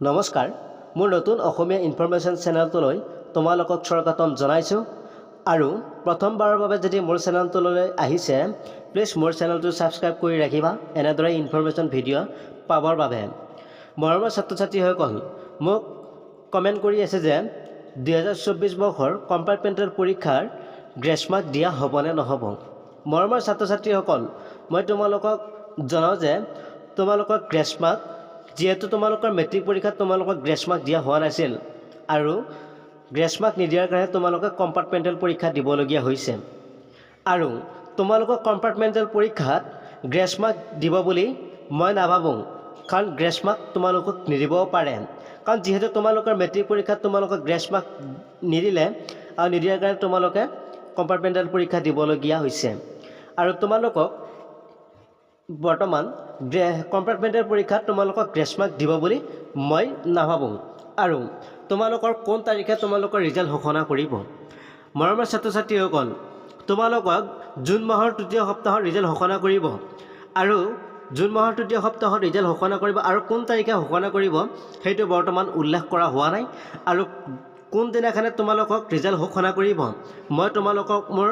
নমস্কাৰ মোৰ নতুন অসমীয়া ইনফৰমেশ্যন চেনেলটোলৈ তোমালোকক স্বাগতম জনাইছোঁ আৰু প্ৰথমবাৰৰ বাবে যদি মোৰ চেনেলটোলৈ আহিছে প্লিজ মোৰ চেনেলটো সাবস্ক্ৰাইব কৰি ৰাখিবা এনেদৰে ইনফৰমেশ্যন ভিডিঅ' পাবৰ বাবে মৰমৰ ছাত্ৰ-ছাত্ৰীসকল মোক কমেণ্ট কৰি আছে যে 2024 বৰ্ষৰ কম্পাৰ্টমেণ্টেল পৰীক্ষাৰ গ্ৰেছ মাৰ্ক দিয়া হ'বনে নহ'ব মৰমৰ ছাত্ৰ-ছাত্ৰীসকল মই তোমালোকক জনাওঁ যে তোমালোকৰ গ্ৰেছ মাৰ্ক যেহেতু তোমালোকৰ মেট্ৰিক পৰীক্ষাত তোমালোকক গ্ৰেছ মাৰ্ক দিয়া হোৱা নাছিল আৰু গ্ৰেছ মাৰ্ক নিদিয়াৰ কাৰণে তোমালোকে কম্পাৰ্টমেণ্টেল পৰীক্ষা দিবলগীয়া হৈছে আৰু তোমালোকৰ কম্পাৰ্টমেণ্টেল পৰীক্ষাত গ্ৰেছ মাৰ্ক দিব বুলি মই নাভাবোঁ কাৰণ গ্ৰেছ মাৰ্ক তোমালোকক নিদিবও পাৰে কাৰণ যেহেতু তোমালোকৰ মেট্ৰিক পৰীক্ষাত তোমালোকক গ্ৰেছ মাৰ্ক নিদিলে আৰু নিদিয়াৰ কাৰণে তোমালোকে কম্পাৰ্টমেণ্টেল পৰীক্ষা দিবলগীয়া হৈছে আৰু তোমালোকক বৰ্তমান কম্পাৰ্টমেণ্টেল পৰীক্ষাত তোমালোকক গ্ৰেছ মাৰ্ক দিব বুলি মই নাভাবোঁ আৰু তোমালোকৰ কোন তাৰিখে তোমালোকৰ ৰিজাল্ট ঘোষণা কৰিব মৰমৰ ছাত্ৰ-ছাত্ৰীসকল তোমালোকক জুন মাহৰ তৃতীয় সপ্তাহত ৰিজাল্ট ঘোষণা কৰিব আৰু জুন মাহৰ তৃতীয় সপ্তাহত ৰিজাল্ট ঘোষণা কৰিব আৰু কোন তাৰিখে ঘোষণা কৰিব সেইটো বৰ্তমান উল্লেখ কৰা হোৱা নাই আৰু কোন দিনাখনে তোমালোকক ৰিজাল্ট ঘোষণা কৰিব মই তোমালোকক মোৰ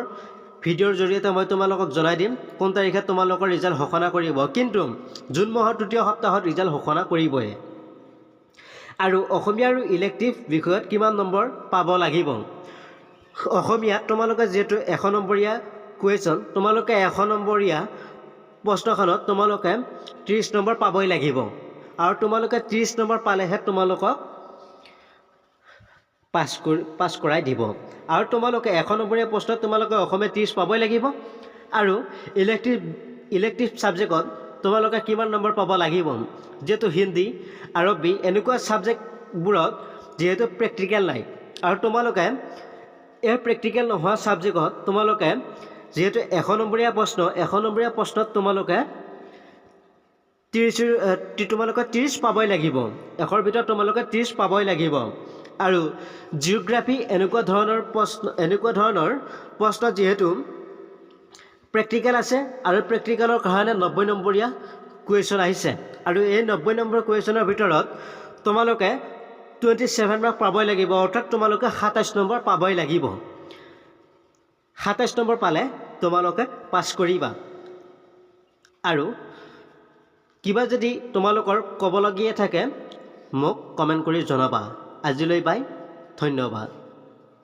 ভিডিঅ'ৰ জৰিয়তে মই তোমালোকক জনাই দিম কোন তাৰিখে তোমালোকৰ ৰিজাল্ট ঘোষণা কৰিব কিন্তু জুন মাহৰ তৃতীয় সপ্তাহত ৰিজাল্ট ঘোষণা কৰিবই আৰু অসমীয়া আৰু ইলেক্টিভ বিষয়ত কিমান নম্বৰ পাব লাগিব অসমীয়া তোমালোকে যেহেতু 100 নম্বৰীয়া কুৱেশ্যন তোমালোকে 100 নম্বৰীয়া প্ৰশ্নখনত তোমালোকে 30 নম্বৰ পাবই লাগিব আৰু তোমালোকে 30 নম্বৰ পালেহে তোমালোকক পাছ কৰাই দিব আৰু তোমালোকে 100 নম্বৰীয়া প্ৰশ্নত তোমালোকে অসমীয়া 30 পাবই লাগিব আৰু ইলেক্টিভ সাবজেক্টত তোমালোকে কিমান নম্বৰ পাব লাগিব যেহেতু হিন্দী আৰবী এনেকুৱা সাবজেক্টবোৰত যেহেতু প্ৰেক্টিকেল নাই আৰু তোমালোকে এই প্ৰেক্টিকেল নোহোৱা সাবজেক্টত তোমালোকে যেহেতু 100 নম্বৰীয়া প্ৰশ্নত তোমালোকে 30 পাবই লাগিব 100ৰ ভিতৰত তোমালোকে 30 পাবই লাগিব আৰু জিওগ্ৰাফি এনেকুৱা ধৰণৰ প্ৰশ্ন যেহেতু প্ৰেক্টিকেল আছে আৰু প্ৰেক্টিকেলৰ কাৰণে 90 নম্বৰীয়া কুৱেশ্যন আহিছে আৰু এই 90 নম্বৰ কুৱেশ্যনৰ ভিতৰত তোমালোকে 27 মাৰ্ক পাবই লাগিব অৰ্থাৎ তোমালোকে 27 নম্বৰ পাবই লাগিব 27 নম্বৰ পালে তোমালোকে পাছ কৰিবা আৰু কিবা যদি তোমালোকৰ ক'বলগীয়া থাকে মোক কমেণ্ট কৰি জনাবা আজিলৈ বাই ধন্যবাদ